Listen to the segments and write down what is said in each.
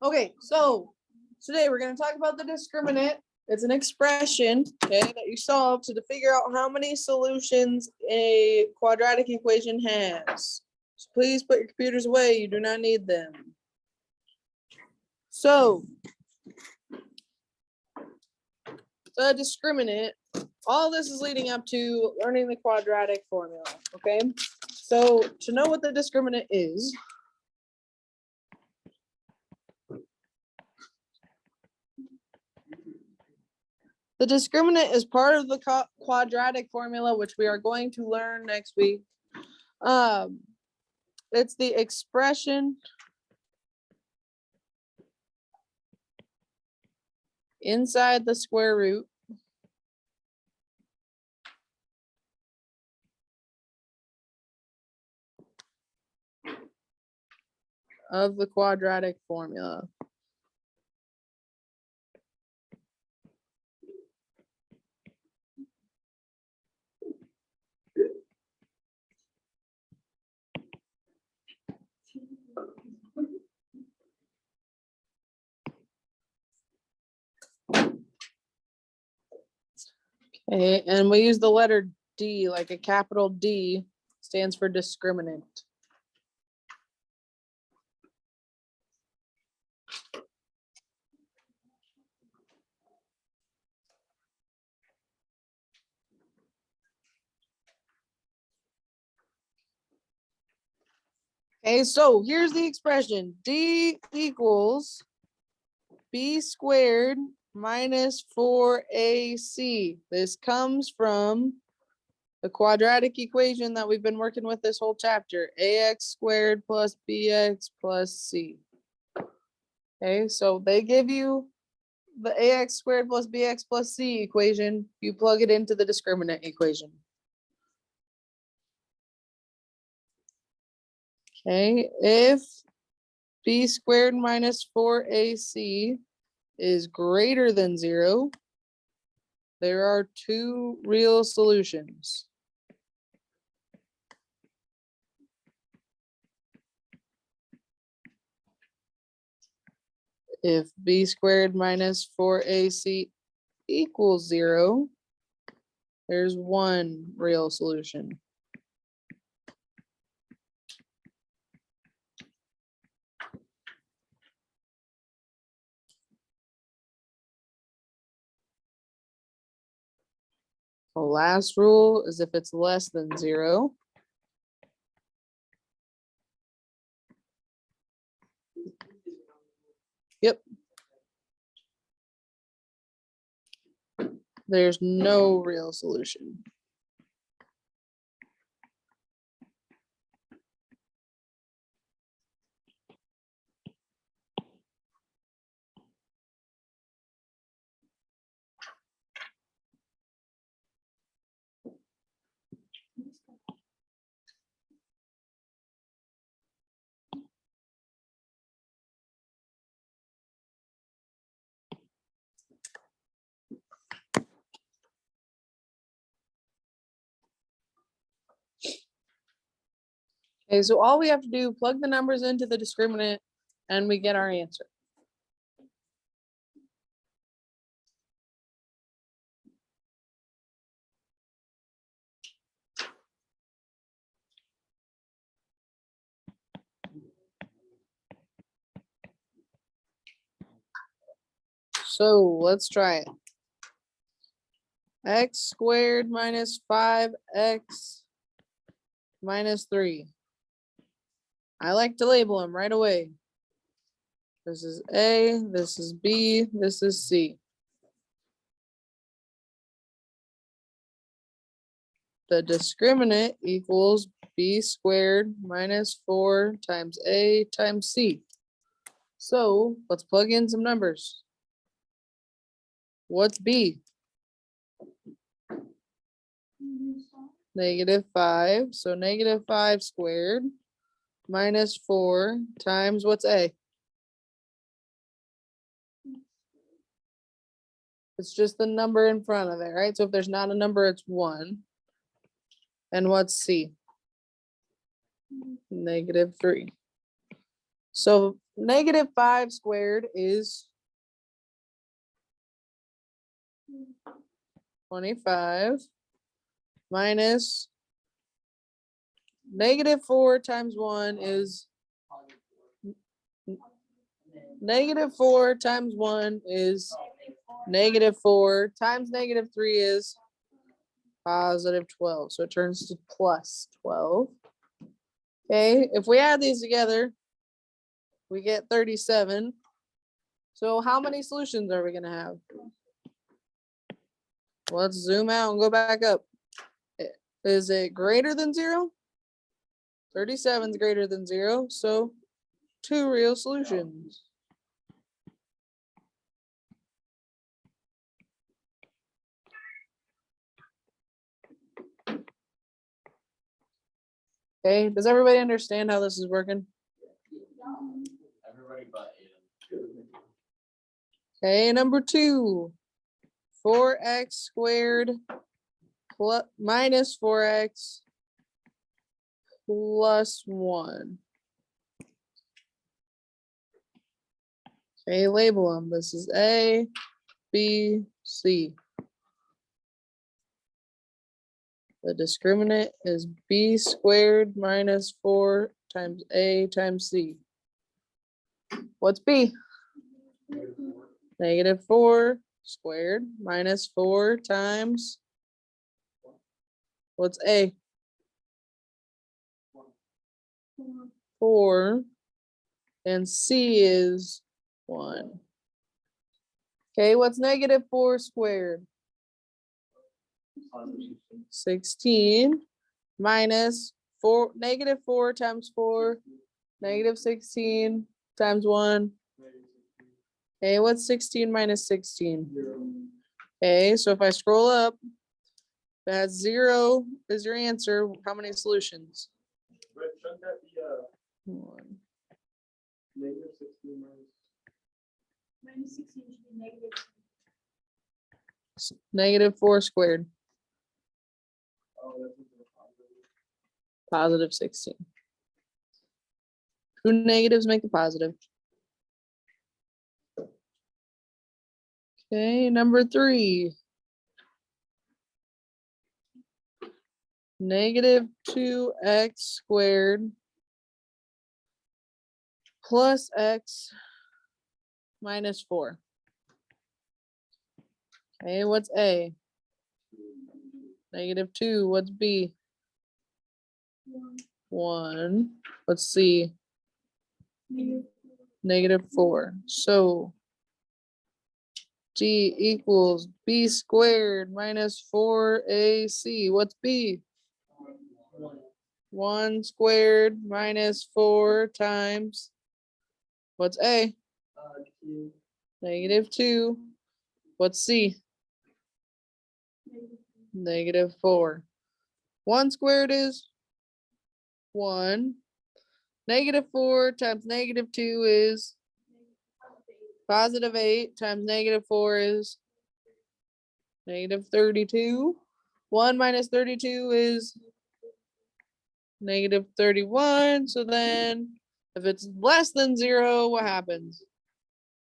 Okay, so today we're going to talk about the discriminant. It's an expression, okay, that you solve to figure out how many solutions a quadratic equation has. So please put your computers away. You do not need them. So the discriminant, all this is leading up to learning the quadratic formula, okay? So to know what the discriminant is, the discriminant is part of the quadratic formula, which we are going to learn next week. It's the expression inside the square root of the quadratic formula. Okay, and we use the letter D, like a capital D stands for discriminant. Okay, so here's the expression. D equals B squared minus 4AC. This comes from the quadratic equation that we've been working with this whole chapter. AX squared plus BX plus C. Okay, so they give you the AX squared plus BX plus C equation. You plug it into the discriminant equation. Okay, if B squared minus 4AC is greater than 0, there are two real solutions. If B squared minus 4AC equals 0, there's one real solution. The last rule is if it's less than 0. Yep. There's no real solution. Okay, so all we have to do, plug the numbers into the discriminant and we get our answer. So let's try it. X squared minus 5x minus 3. I like to label them right away. This is A, this is B, this is C. The discriminant equals B squared minus 4 times A times C. So let's plug in some numbers. What's B? -5. So -5 squared minus 4 times what's A? It's just the number in front of it, right? So if there's not a number, it's 1. And what's C? -3. So -5 squared is 25 minus -4 times 1 is -4 times 1 is -4 times -3 is +12. So it turns to +12. Okay, if we add these together, we get 37. So how many solutions are we going to have? Let's zoom out and go back up. Is it greater than 0? 37 is greater than 0, so 2 real solutions. Okay, does everybody understand how this is working? Everybody but Aiden. Okay, number 2, 4x squared plus minus 4x plus 1. Okay, label them. This is A, B, C. The discriminant is B squared minus 4 times A times C. What's B? -4 squared minus 4 times, what's A? 4, and C is 1. Okay, what's -4 squared? 16 minus 4, -4 times 4, -16 times 1. Okay, what's 16 minus 16? Okay, so if I scroll up, that's 0 is your answer. How many solutions? Shouldn't that be 1. -16 Minus 16 should be negative. -4 squared, Oh, that's +16. Two negatives make a positive. Okay, number 3. -2x squared plus x minus 4. Okay, what's A? -2. What's B? 1. What's C? -4. So D equals B squared minus 4AC. What's B? 1 squared minus 4 times, what's A? -2. What's C? -4. 1 squared is 1. -4 times -2 is +8 times -4 is -32. 1 minus 32 is -31. So then if it's less than 0, what happens?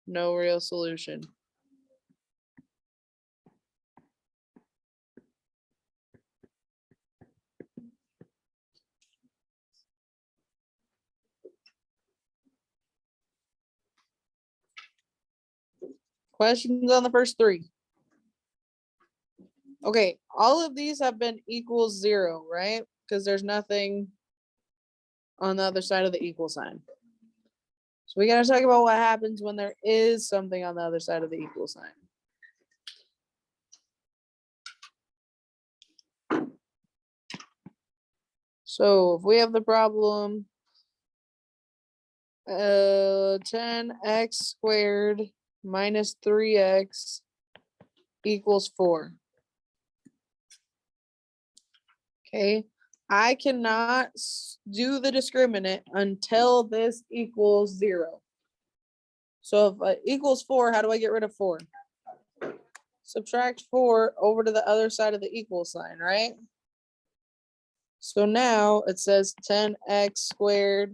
No real solution. Questions on the first 3? Okay, all of these have been equals 0, right? Because there's nothing on the other side of the equal sign. So we gotta talk about what happens when there is something on the other side of the equal sign. So if we have the problem 10x squared minus 3x equals 4. Okay, I cannot do the discriminant until this equals 0. So if it equals 4, how do I get rid of 4? Subtract 4 over to the other side of the equal sign, right? So now it says 10x squared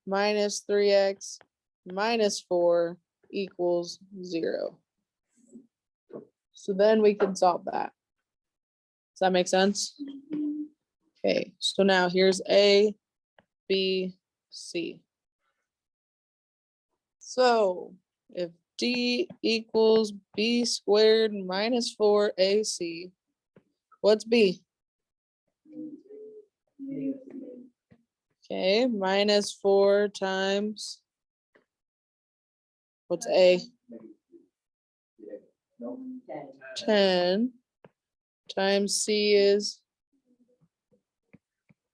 minus 3x minus 4 equals 0. So then we can solve that. Does that make sense? Okay, so now here's A, B, C. So if D equals B squared minus 4AC, what's B? Okay, minus 4 times, what's A? No. 10 times C is,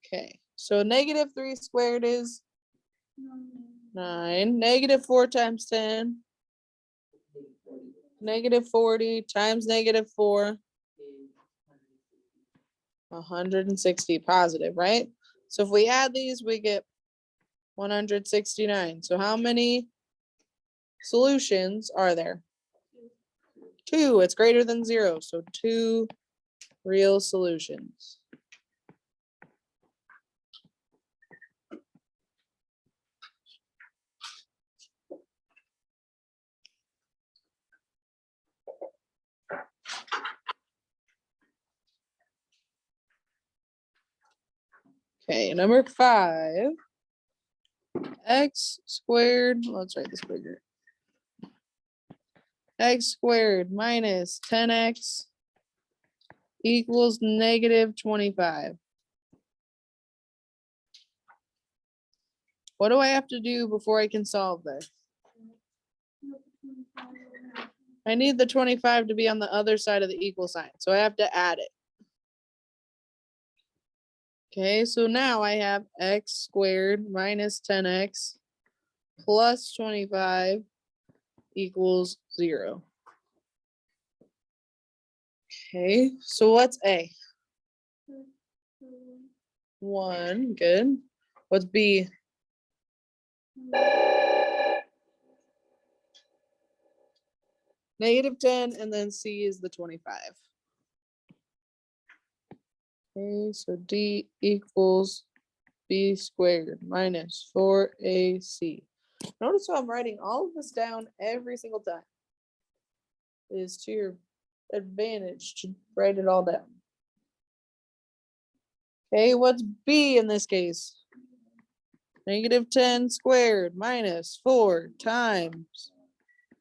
okay, so negative 3 squared is 9. Negative 4 times 10, negative 40 times negative 4, 160 positive, right? So if we add these, we get 169. So how many solutions are there? 2. It's greater than 0. So 2 real solutions. Okay, number 5. X squared, let's write this bigger. X squared minus 10x equals negative 25. What do I have to do before I can solve this? I need the 25 to be on the other side of the equal sign, so I have to add it. Okay, so now I have x squared minus 10x plus 25 equals 0. Okay, so what's A? 1, good. What's B? Negative 10, and then C is the 25. Okay, so D equals B squared minus 4AC. Notice how I'm writing all of this down every single time. It is to your advantage to write it all down. Okay, what's B in this case? Negative 10 squared minus 4 times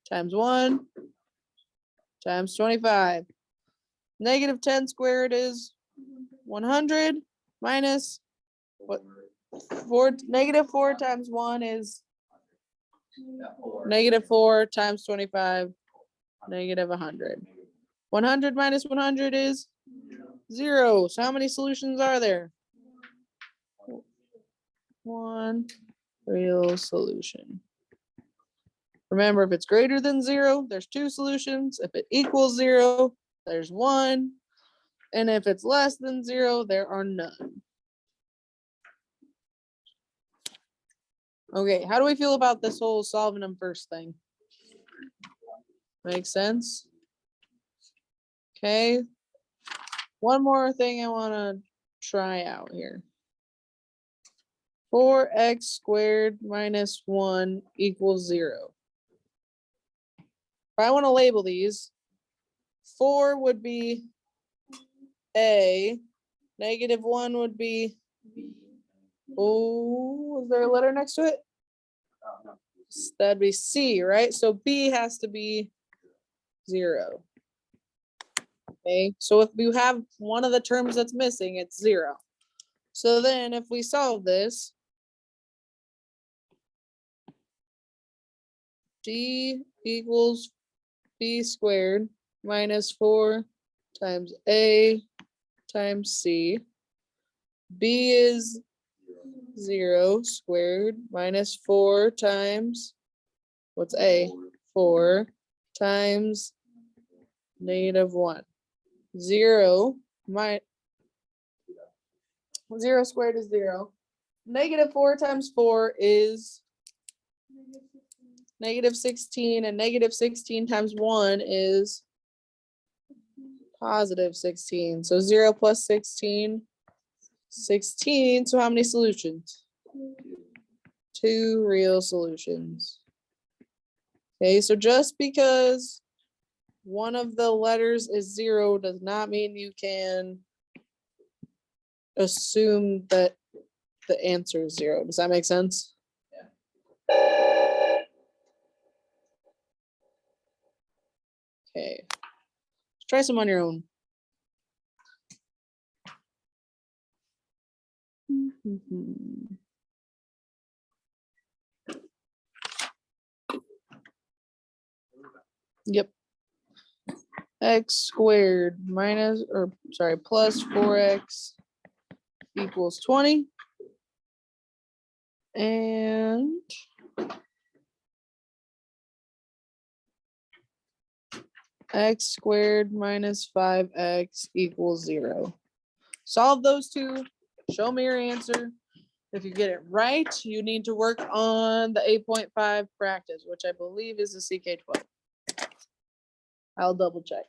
1 times 25. Negative 10 squared is 100 minus what? 4, negative 4 times 1 is negative 4 times 25, negative 100. 100 minus 100 is 0. So how many solutions are there? 1 real solution. Remember, if it's greater than 0, there's 2 solutions. If it equals 0, there's 1. And if it's less than 0, there are none. Okay, how do we feel about this whole solving them first thing? Make sense? Okay. One more thing I want to try out here. 4x squared minus 1 equals 0. If I want to label these, 4 would be A, negative 1 would be, oh, is there a letter next to it? That'd be C, right? So B has to be 0. Okay, so if you have one of the terms that's missing, it's 0. So then if we solve this, D equals B squared minus 4 times A times C. B is 0 squared minus 4 times, what's A? 4 times negative 1. 0 squared is 0. Negative 4 times 4 is negative 16, and negative 16 times 1 is positive 16. So 0 plus 16, 16. So how many solutions? 2 real solutions. Okay, so just because one of the letters is 0 does not mean you can assume that the answer is 0. Does that make sense? Okay. Try some on your own. Yep. X squared minus, or sorry, plus 4x equals 20. And x squared minus 5x equals 0. Solve those two. Show me your answer. If you get it right, you need to work on the 8.5 practice, which I believe is the CK12. I'll double check.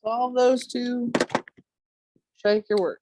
Solve those two. Check your work.